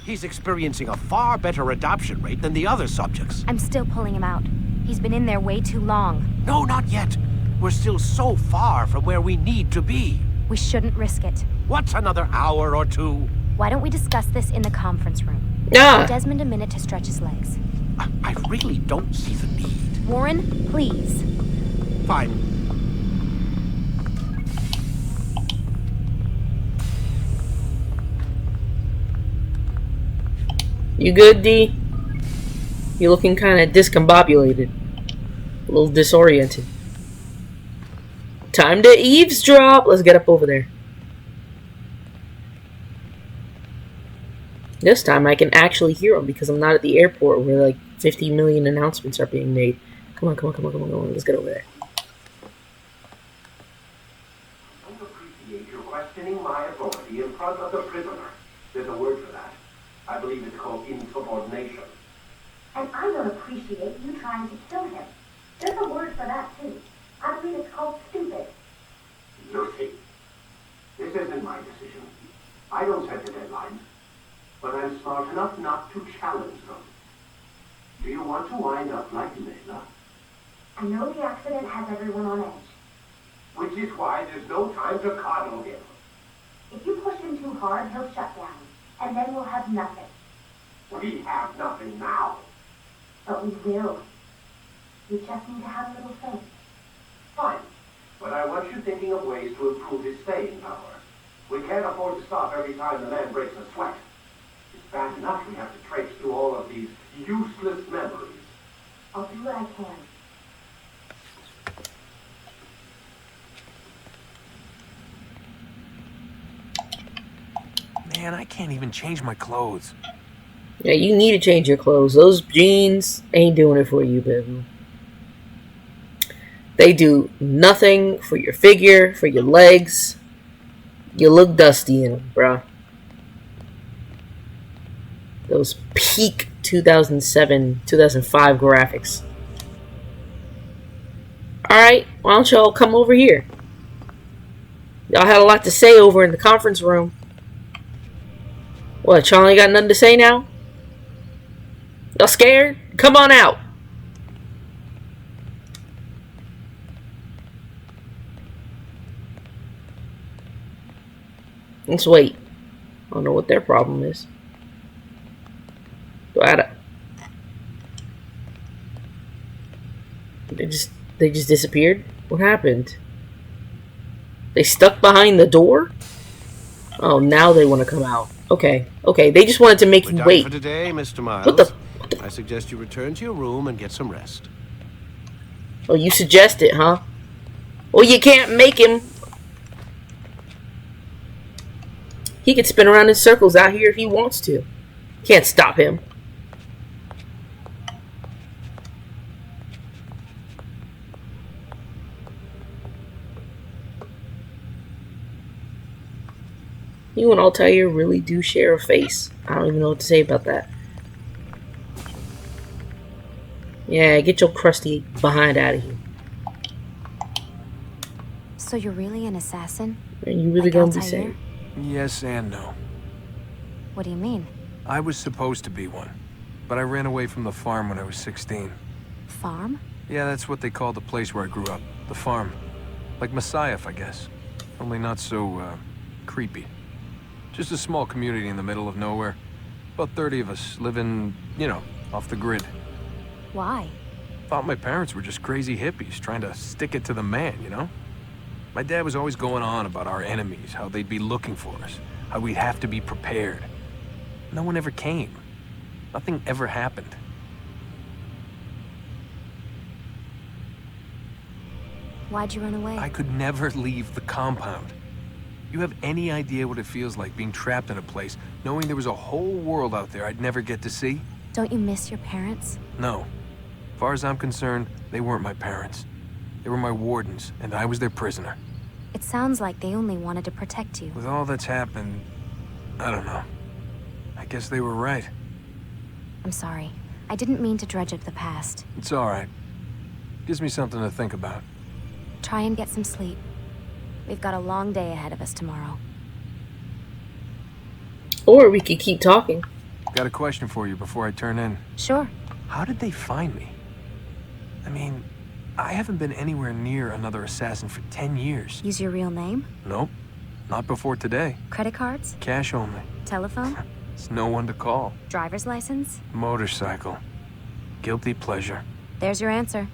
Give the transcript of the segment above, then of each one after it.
He's experiencing a far better adoption rate than the other subjects. I'm still pulling him out. He's been in there way too long. No, not yet. We're still so far from where we need to be. We shouldn't risk it. What's another hour or two? Why don't we discuss this in the conference room? Ah. Give Desmond a minute to stretch his legs. I really don't see the need. Warren, please. Fine. You good, D? You're looking kind of discombobulated. A little disoriented. Time to eavesdrop! Let's get up over there. This time I can actually hear them because I'm not at the airport where like 50 million announcements are being made. Come on, come on, come on, come on, come on. Let's get over there. I don't appreciate you questioning my authority in front of the prisoner. There's a word for that. I believe it's called insubordination. And I don't appreciate you trying to kill him. There's a word for that, too. I believe it's called stupid. Lucy, this isn't my decision. I don't set the deadlines. But I'm smart enough not to challenge them. Do you want to wind up like Layla? I know the accident has everyone on edge. Which is why there's no time to coddle him. If you push him too hard, he'll shut down. And then we'll have nothing. We have nothing now. But we will. You just need to have a little faith. Fine. But I want you thinking of ways to improve his staying power. We can't afford to stop every time the man breaks a sweat. It's bad enough we have to traipse through all of these useless memories. I'll do what I can. Man, I can't even change my clothes. Yeah, you need to change your clothes. Those jeans ain't doing it for you, baby. They do nothing for your figure, for your legs. You look dusty in them, bruh. Those peak 2007, 2005 graphics. Alright, why don't y'all come over here? Y'all had a lot to say over in the conference room. What, y'all ain't got nothing to say now? Y'all scared? Come on out. Let's wait. I don't know what their problem is. Do I have to... They just disappeared? What happened? They stuck behind the door? Oh, now they want to come out. Okay, okay. They just wanted to make you wait. For today, Mr. Miles. What the... I suggest you return to your room and get some rest. Oh, you suggest it, huh? Well, you can't make him. He can spin around in circles out here if he wants to. Can't stop him. You and Altaïr really do share a face. I don't even know what to say about that. Yeah, get your crusty behind out of here. So you're really an assassin? And you really Like gonna be Altaïr? safe? Yes and no. What do you mean? I was supposed to be one, but I ran away from the farm when I was 16. Farm? Yeah, that's what they call the place where I grew up. The farm. Like Masayf, I guess. Only not so, creepy. Just a small community in the middle of nowhere. About 30 of us living, you know, off the grid. Why? Thought my parents were just crazy hippies trying to stick it to the man, you know? My dad was always going on about our enemies, how they'd be looking for us, how we'd have to be prepared. No one ever came. Nothing ever happened. Why'd you run away? I could never leave the compound. You have any idea what it feels like being trapped in a place, knowing there was a whole world out there I'd never get to see? Don't you miss your parents? No. As far as I'm concerned, they weren't my parents. They were my wardens, and I was their prisoner. It sounds like they only wanted to protect you. With all that's happened, I don't know. I guess they were right. I'm sorry. I didn't mean to dredge up the past. It's all right. Gives me something to think about. Try and get some sleep. We've got a long day ahead of us tomorrow. Or we could keep talking. Got a question for you before I turn in. Sure. How did they find me? I mean, I haven't been anywhere near another assassin for 10 years. Use your real name? Nope. Not before today. Credit cards? Cash only. Telephone? It's no one to call. Driver's license? Motorcycle. Guilty pleasure. There's your answer.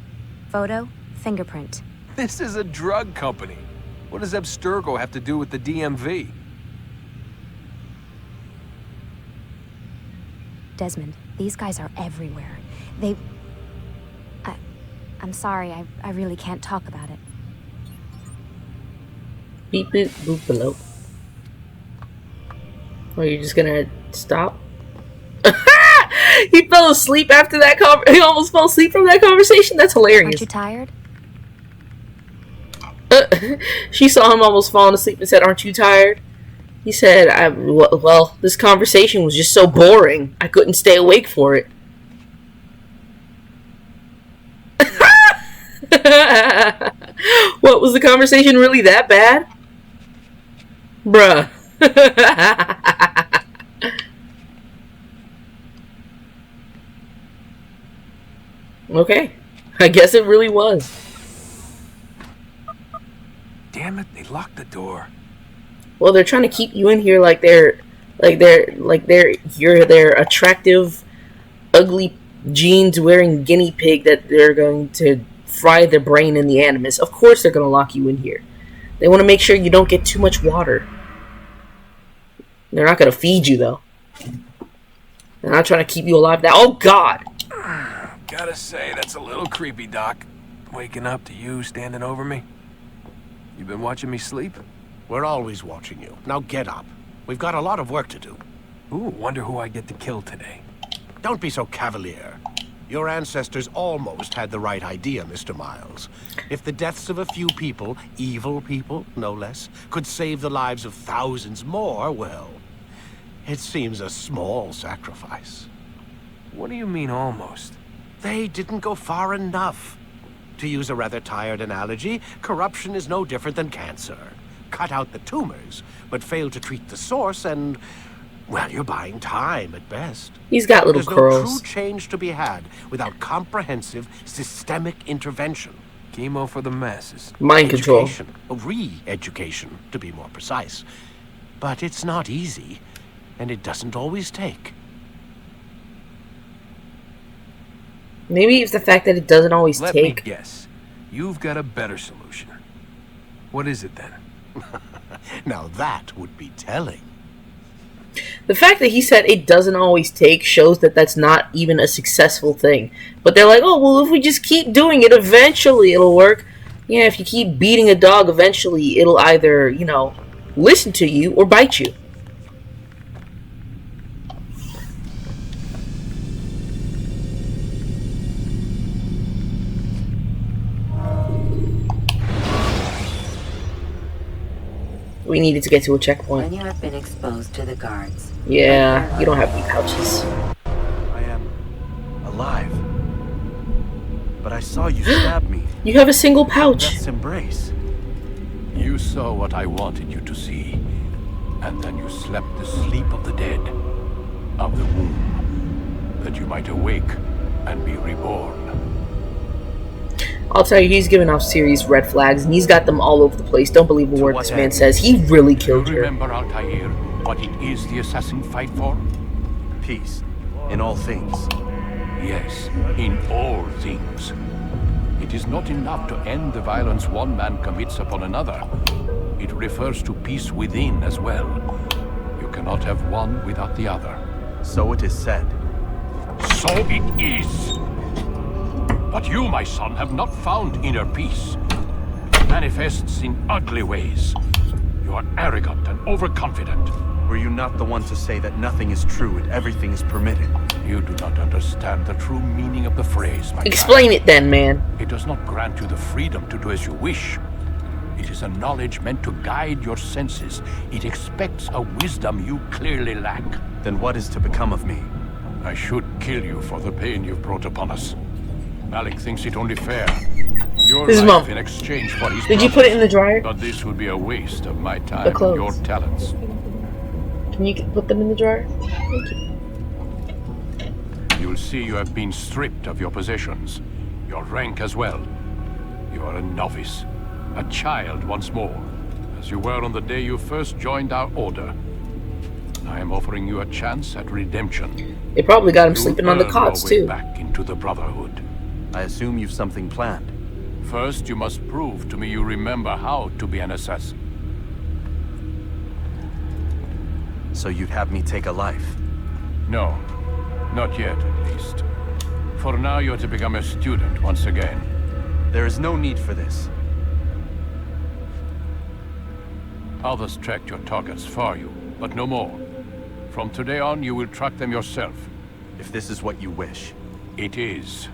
Photo, fingerprint. This is a drug company. What does Abstergo have to do with the DMV? Desmond, these guys are everywhere. I'm sorry, I really can't talk about it. Beep boop boop below. Oh, you're just gonna stop? He fell asleep after that he almost fell asleep from that conversation? That's hilarious. Aren't you tired? She saw him almost falling asleep and said, "Aren't you tired?" He said, well, this conversation was just so boring. I couldn't stay awake for it. What, was the conversation really that bad? Bruh. Okay. I guess it really was. Damn it, they locked the door. Well, they're trying to keep you in here like you're their attractive, ugly jeans wearing guinea pig that they're going to fry their brain in the animus. Of course they're going to lock you in here. They want to make sure you don't get too much water. They're not going to feed you, though. They're not trying to keep you alive now. Oh, God! Gotta say, that's a little creepy, Doc. Waking up to you standing over me. You been watching me sleep? We're always watching you. Now get up. We've got a lot of work to do. Ooh, wonder who I get to kill today. Don't be so cavalier. Your ancestors almost had the right idea, Mr. Miles. If the deaths of a few people, evil people, no less, could save the lives of thousands more, well, it seems a small sacrifice. What do you mean, almost? They didn't go far enough. To use a rather tired analogy, corruption is no different than cancer. Cut out the tumors, but fail to treat the source and, well, you're buying time at best. He's got little curls. There's no true change to be had without comprehensive, systemic intervention. Chemo for the masses. Mind control. Re-education, to be more precise. But it's not easy, and it doesn't always take. Maybe it's the fact that it doesn't always Let take. me guess. You've got a better solution. What is it then? Now that would be telling. The fact that he said it doesn't always take shows that that's not even a successful thing. But they're like, oh, well, if we just keep doing it, eventually it'll work. Yeah, if you keep beating a dog, eventually it'll either, you know, listen to you or bite you. We needed to get to a checkpoint. When you have been exposed to the guards. Yeah, you don't have any pouches. I am alive. But I saw you stab me. You have a single pouch. Death's embrace. You saw what I wanted you to see, and then you slept the sleep of the dead, of the womb, that you might awake and be reborn. I'll tell you, he's giving off serious red flags, and he's got them all over the place. Don't believe a word this man says. He really killed You her. remember, Altaïr, what it is the assassin fight for? Peace. In all things. Yes, in all things. It is not enough to end the violence one man commits upon another. It refers to peace within as well. You cannot have one without the other. So it is said. So it is! But you, my son, have not found inner peace. It manifests in ugly ways. You are arrogant and overconfident. Were you not the one to say that nothing is true and everything is permitted? You do not understand the true meaning of the phrase, my Explain child. it then, man. It does not grant you the freedom to do as you wish. It is a knowledge meant to guide your senses. It expects a wisdom you clearly lack. Then what is to become of me? I should kill you for the pain you've brought upon us. Malik thinks it only fair. Your This is life Mom. in exchange for his Did you put it in the dryer? But this would be a waste of my time and clothes. your talents. Can you put them in the dryer? Thank you. You'll see you have been stripped of your possessions, your rank as well. You are a novice, a child once more, as you were on the day you first joined our order. I am offering you a chance at redemption. They probably got him You'll sleeping on the earn cots, your way too. back into the Brotherhood. I assume you've something planned. First, you must prove to me you remember how to be an assassin. So you'd have me take a life? No, not yet, at least. For now, you are to become a student once again. There is no need for this. Others tracked your targets for you, but no more. From today on, you will track them yourself. If this is what you wish, It is.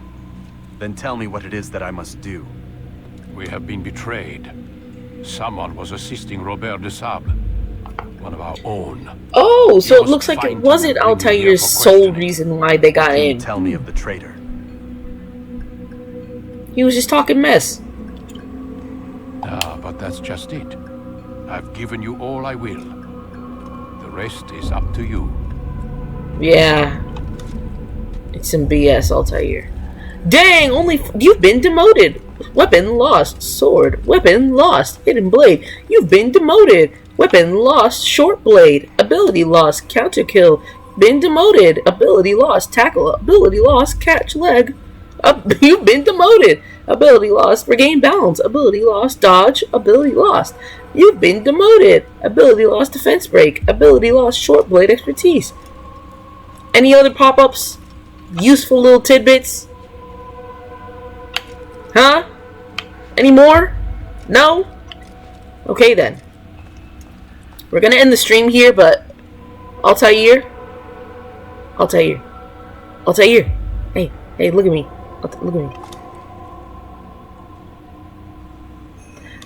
then tell me what it is that I must do. We have been betrayed. Someone was assisting Robert de Sable, one of our own. Oh, so You it looks must like it find wasn't him and bring him here Altair's for sole questioning. reason why they got Can you in. tell me of the traitor? He was just talking mess. Ah, but that's just it. I've given you all I will. The rest is up to you. Yeah. It's some BS, Altair. Dang, you've been demoted. Weapon lost. Sword. Weapon lost. Hidden blade. You've been demoted. Weapon lost. Short blade. Ability lost. Counter kill. Been demoted. Ability lost. Tackle. Ability lost. Catch leg. You've been demoted. Ability lost. Regain balance. Ability lost. Dodge. Ability lost. You've been demoted. Ability lost. Defense break. Ability lost. Short blade expertise. Any other pop-ups? Useful little tidbits? Huh? Any more? No? Okay then. We're gonna end the stream here, but Altair? Altair. Altair. Hey, look at me. Look at me.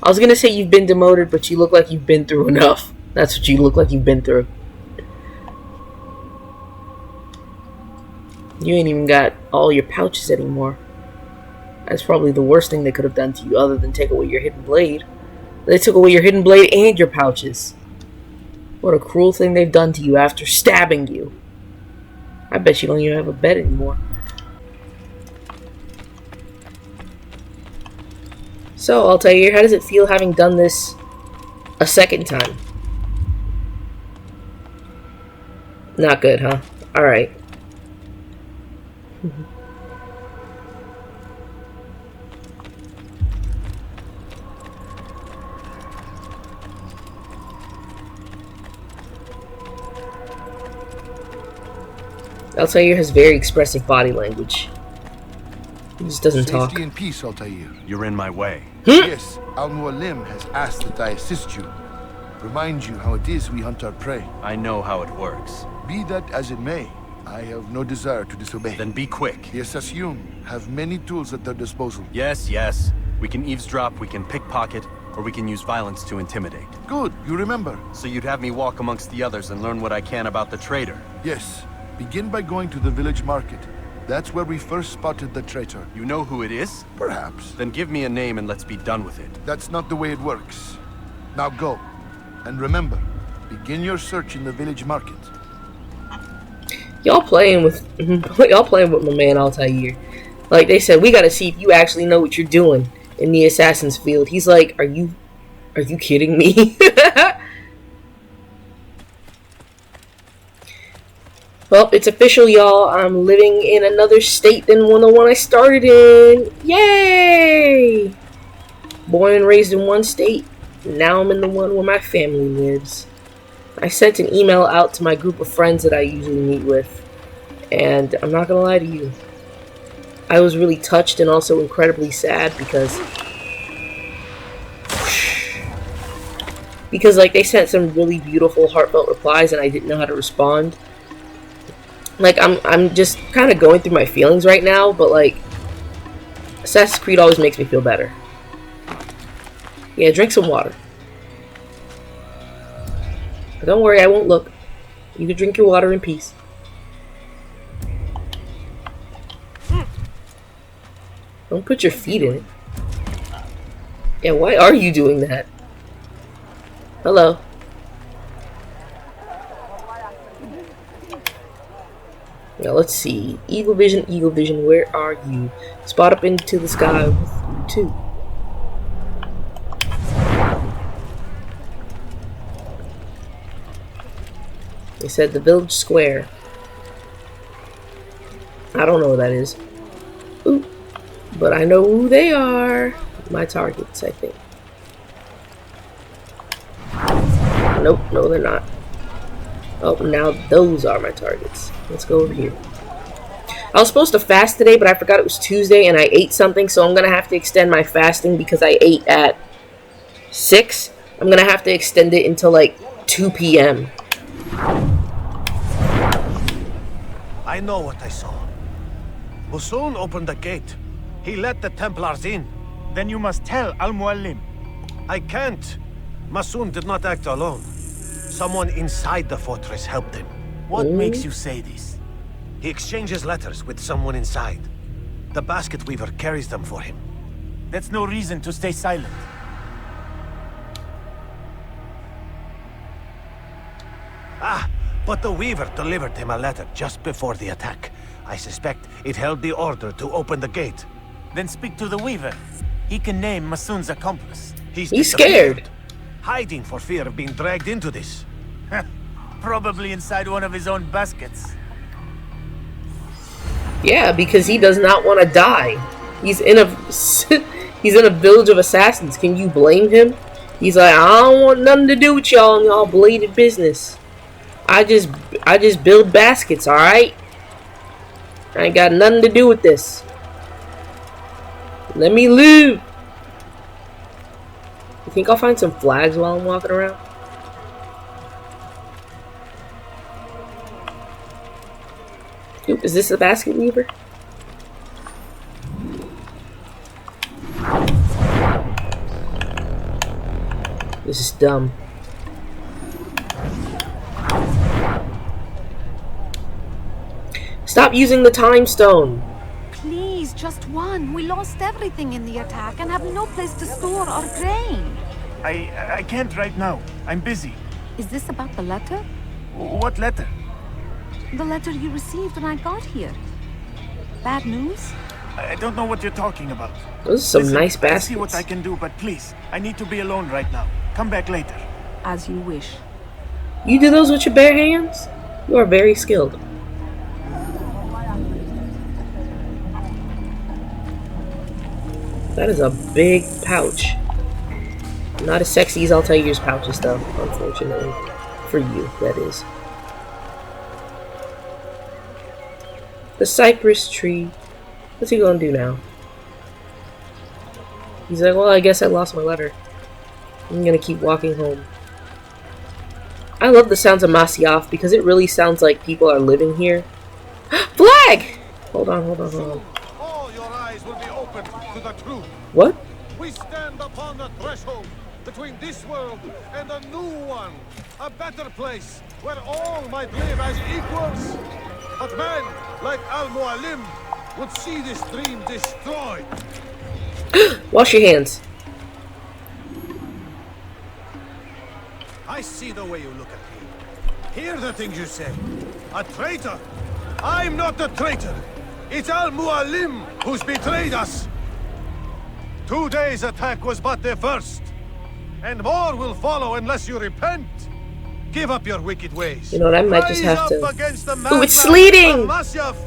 I was gonna say you've been demoted, but you look like you've been through enough. That's what you look like you've been through. You ain't even got all your pouches anymore. That's probably the worst thing they could have done to you other than take away your hidden blade. They took away your hidden blade and your pouches. What a cruel thing they've done to you after stabbing you. I bet you don't even have a bed anymore. So, Altair, how does it feel having done this a second time? Not good, huh? Alright. Altair has very expressive body language. He just doesn't talk. Safety and peace, Altair. You're in my way. Yes, Mualim has asked that I assist you. Remind you how it is we hunt our prey. I know how it works. Be that as it may, I have no desire to disobey. Then be quick. The Assassin have many tools at their disposal. Yes. We can eavesdrop, we can pickpocket, or we can use violence to intimidate. Good, you remember. So you'd have me walk amongst the others and learn what I can about the traitor. Yes, begin by going to the village market. That's where we first spotted the traitor. You know who it is? Perhaps. Then give me a name and let's be done with it. That's not the way it works. Now go. And remember, begin your search in the village market. Y'all playing with my man Altair. Like they said, we gotta see if you actually know what you're doing in the assassin's field. He's like, are you kidding me? Well, it's official, y'all. I'm living in another state than the one I started in. Yay! Born and raised in one state. Now I'm in the one where my family lives. I sent an email out to my group of friends that I usually meet with. And I'm not gonna lie to you. I was really touched and also incredibly sad because like they sent some really beautiful heartfelt replies and I didn't know how to respond. Like I'm just kind of going through my feelings right now, but like Assassin's Creed always makes me feel better. Yeah, drink some water. But don't worry, I won't look. You can drink your water in peace. Don't put your feet in it. Yeah, why are you doing that? Hello. Now let's see. Eagle Vision, where are you? Spot up into the sky with 2. They said the village square. I don't know what that is. Ooh. But I know who they are. My targets, I think. Nope, no they're not. Oh, now those are my targets. Let's go over here. I was supposed to fast today, but I forgot it was Tuesday and I ate something, so I'm going to have to extend my fasting because I ate at 6. I'm going to have to extend it until like 2 p.m. I know what I saw. Mualim opened the gate. He let the Templars in. Then you must tell Al-Mualim. I can't. Mualim did not act alone. Someone inside the fortress helped him. What makes you say this? He exchanges letters with someone inside. The basket weaver carries them for him. That's no reason to stay silent. Ah, but the weaver delivered him a letter just before the attack. I suspect it held the order to open the gate. Then speak to the weaver. He can name Masun's accomplice. He's scared. Hiding for fear of being dragged into this. Probably inside one of his own baskets. Yeah, because he does not want to die. He's in a village of assassins. Can you blame him? He's like, I don't want nothing to do with y'all and y'all bladed business. I just build baskets, all right? I ain't got nothing to do with this. Let me live. You think I'll find some flags while I'm walking around? Oop, is this a basket weaver? This is dumb. Stop using the time stone. Please, just one. We lost everything in the attack and have no place to store our grain. I can't right now. I'm busy. Is this about the letter? What letter? The letter you received when I got here. Bad news? I don't know what you're talking about. Those are some nice baskets. I'll see what I can do, but please, I need to be alone right now. Come back later. As you wish. You do those with your bare hands? You are very skilled. That is a big pouch. Not as sexy as Altaïr's pouches, though, unfortunately. For you, that is. The cypress tree. What's he gonna do now? He's like, well, I guess I lost my letter. I'm gonna keep walking home. I love the sounds of Masayf because it really sounds like people are living here. Flag! Hold on. All your eyes will be open to the truth. What? We stand upon the threshold between this world and a new one. A better place where all might live as equals. But men like Al-Mualim would see this dream destroyed. Wash your hands. I see the way you look at me. Hear the things you say. A traitor? I'm not a traitor. It's Al-Mualim who's betrayed us. Today's attack was but the first. And more will follow unless you repent. Give up your wicked ways. You know what, I might just have to... Ooh, it's sleeting! Masayf.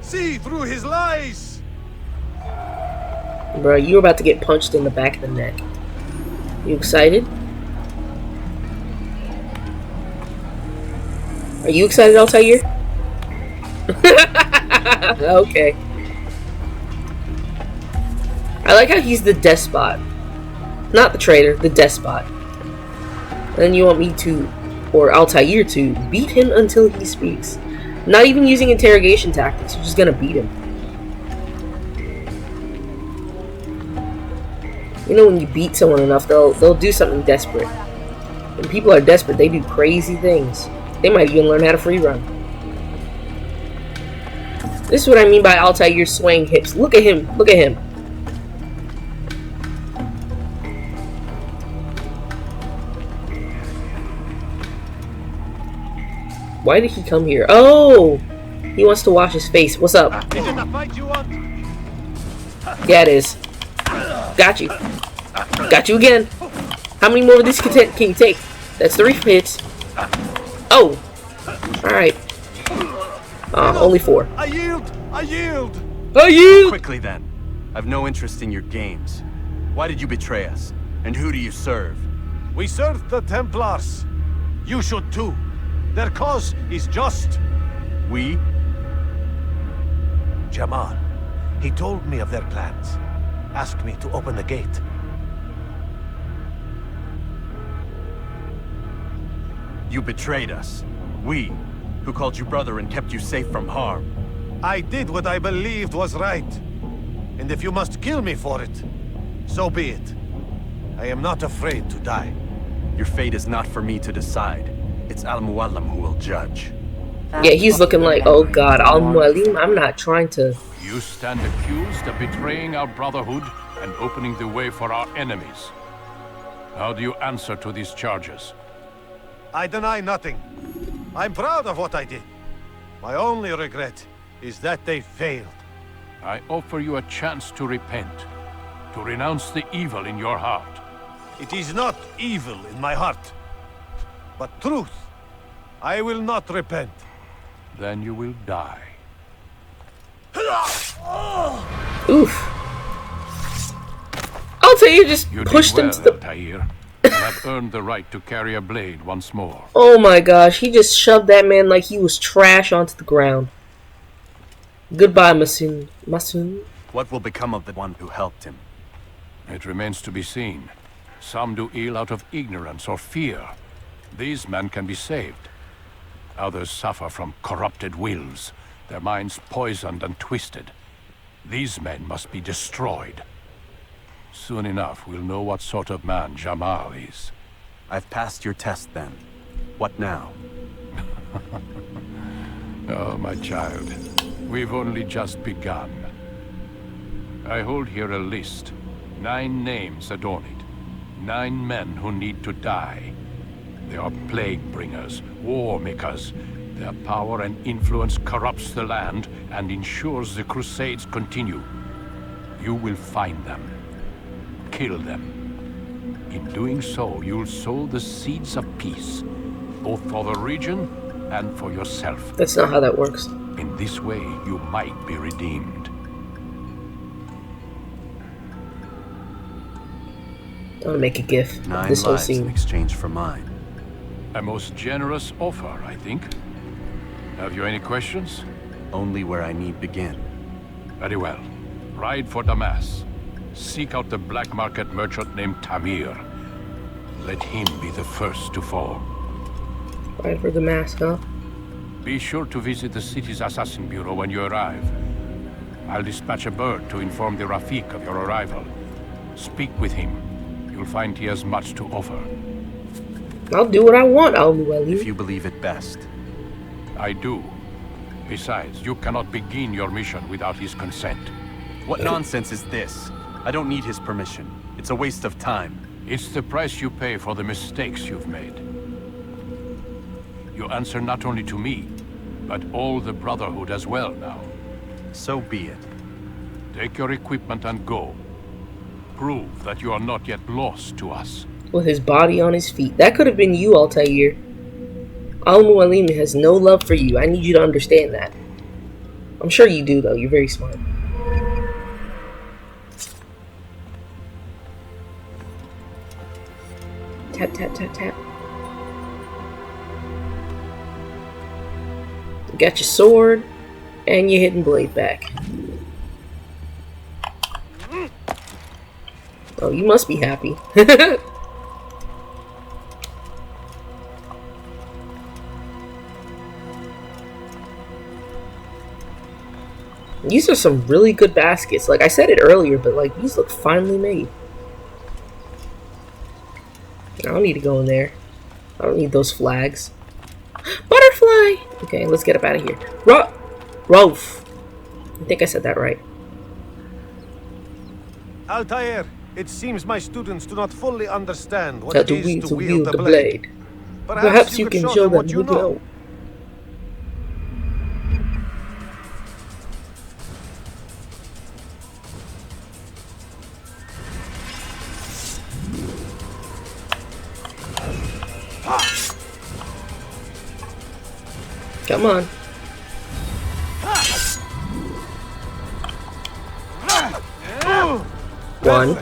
See through his lies. Bro, you're about to get punched in the back of the neck. You excited? Are you excited, Altaïr? Okay. I like how he's the despot. Not the traitor, the despot. And then you want me to, or Altaïr to, beat him until he speaks. Not even using interrogation tactics, you're just gonna beat him. You know, when you beat someone enough, they'll do something desperate. When people are desperate, they do crazy things. They might even learn how to free run. This is what I mean by Altaïr swaying hips. Look at him. Look at him. Why did he come here? Oh! He wants to wash his face. What's up? Is it a fight you want? Yeah, it is. Got you. Got you again. How many more of these can you take? That's 3 hits. Oh. Alright. Only 4. I yield! I yield! I yield! Quickly then. I've no interest in your games. Why did you betray us? And who do you serve? We serve the Templars. You should too. Their cause is just. We? Jamal. He told me of their plans. Asked me to open the gate. You betrayed us. We, who called you brother and kept you safe from harm. I did what I believed was right. And if you must kill me for it, so be it. I am not afraid to die. Your fate is not for me to decide. It's Al-Mualim who will judge. Yeah, he's looking like, oh god, Al-Mualim, I'm not trying to... You stand accused of betraying our brotherhood and opening the way for our enemies. How do you answer to these charges? I deny nothing. I'm proud of what I did. My only regret is that they failed. I offer you a chance to repent, to renounce the evil in your heart. It is not evil in my heart, but truth. I will not repent. Then you will die. Oof. Altaïr just pushed him to the... Altaïr. You have earned the right to carry a blade once more. Oh my gosh, he just shoved that man like he was trash onto the ground. Goodbye, Masun. Masun? What will become of the one who helped him? It remains to be seen. Some do ill out of ignorance or fear. These men can be saved. Others suffer from corrupted wills, their minds poisoned and twisted. These men must be destroyed. Soon enough, we'll know what sort of man Jamal is. I've passed your test then. What now? Oh, my child. We've only just begun. I hold here a list. 9 names adorn it. 9 men who need to die. They are plague bringers, war makers. Their power and influence corrupts the land and ensures the crusades continue. You will find them. Kill them. In doing so, you'll sow the seeds of peace, both for the region and for yourself. That's not how that works. In this way, you might be redeemed. I'm gonna make a gif. 9 This whole lives scene. in exchange for mine. A most generous offer, I think. Have you any questions? Only where I need begin. Very well. Ride for Damascus. Seek out the black market merchant named Tamir. Let him be the first to fall. Right for the mask, huh? Be sure to visit the city's assassin bureau when you arrive. I'll dispatch a bird to inform the Rafik of your arrival. Speak with him. You'll find he has much to offer. I'll do what I want, Al-Mualim. If you believe it best. I do. Besides, you cannot begin your mission without his consent. What nonsense is this? I don't need his permission. It's a waste of time. It's the price you pay for the mistakes you've made. You answer not only to me, but all the Brotherhood as well now. So be it. Take your equipment and go. Prove that you are not yet lost to us. With his body on his feet. That could have been you, Altaïr. Al-Mualim has no love for you. I need you to understand that. I'm sure you do, though. You're very smart. Tap, tap, tap, tap. You got your sword and your hidden blade back. Oh, you must be happy. These are some really good baskets. Like I said it earlier, but like these look finely made. I don't need to go in there. I don't need those flags. Butterfly! Okay, let's get up out of here. Rolf! I think I said that right. Altaïr, it seems my students do not fully understand what it is to wield the blade. Perhaps you can show them what you know. Come on. One.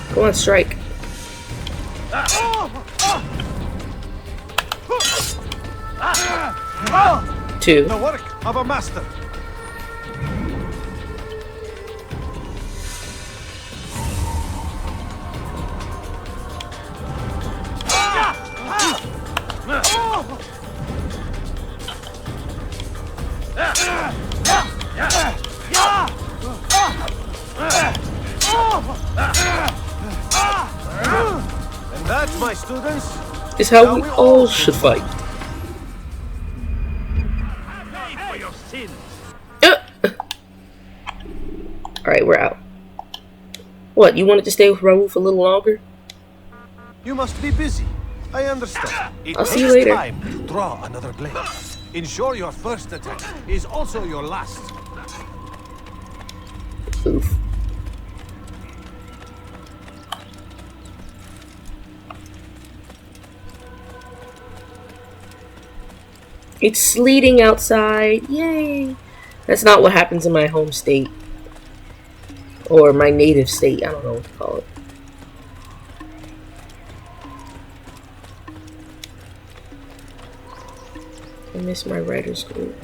Come on, strike. Two. The work of a master. And that, my students, is how we all should fight. Alright, we're out. What, you wanted to stay with Raoul for a little longer? you must be busy. I understand. I'll see you later. Time to draw another blade. Ensure your first attack is also your last. Oof. It's sleeting outside. Yay! That's not what happens in my home state. Or my native state. I don't know what to call it. I miss my writer's group.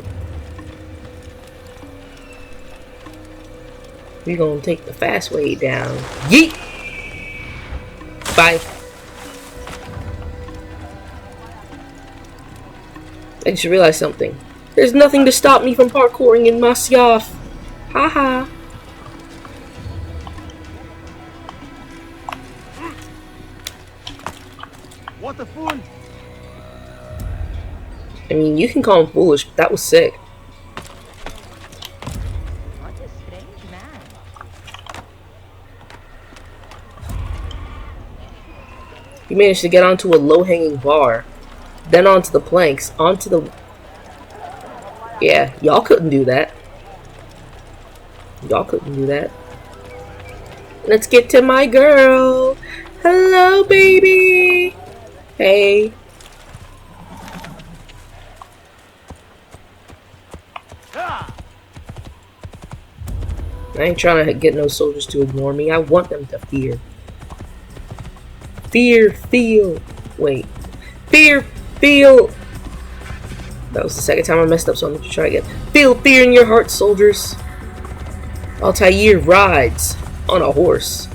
We gonna take the fast way down. Yeet! Bye. I just realized something. There's nothing to stop me from parkouring in Masayf. Haha. What a fool! I mean, you can call him foolish, but that was sick. What a strange man. He managed to get onto a low-hanging bar, then onto the planks, onto the... Yeah, y'all couldn't do that. Y'all couldn't do that. Let's get to my girl. Hello, baby. Hey. I ain't trying to get no soldiers to ignore me. I want them to fear. Fear, feel. Wait. Fear, feel. That was the second time I messed up, so I'm going to try again. Feel fear in your heart, soldiers. Altaïr rides on a horse.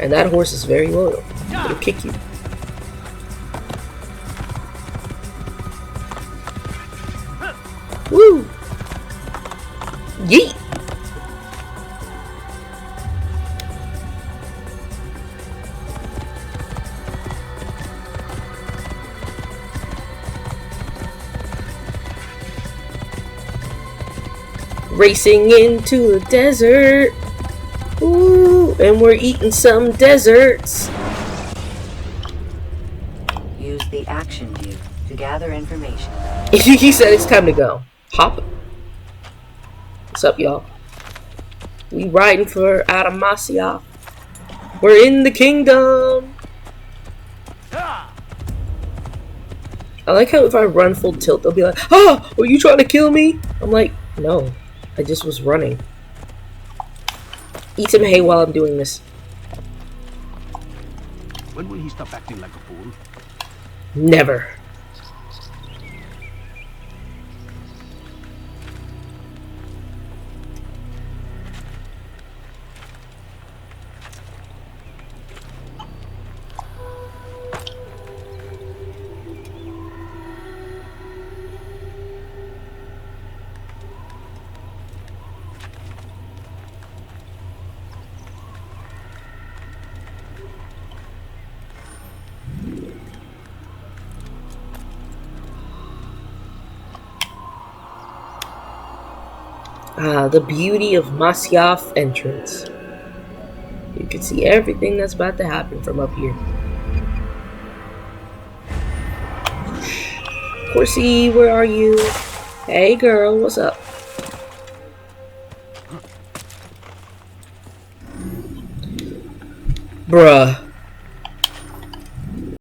And that horse is very loyal. It'll kick you. Woo! Yeet! Racing into the desert. Ooh, and we're eating some deserts. Use the action view to gather information. He said it's time to go. Hop. What's up, y'all? We riding for out of Masayf. We're in the kingdom. I like how if I run full tilt, they'll be like, "Oh, were you trying to kill me?" I'm like, no, I just was running. Eat some hay while I'm doing this. When will he stop acting like a fool? Never. Ah, the beauty of Masayf entrance. You can see everything that's about to happen from up here. Horsey, where are you? Hey girl, what's up? Bruh.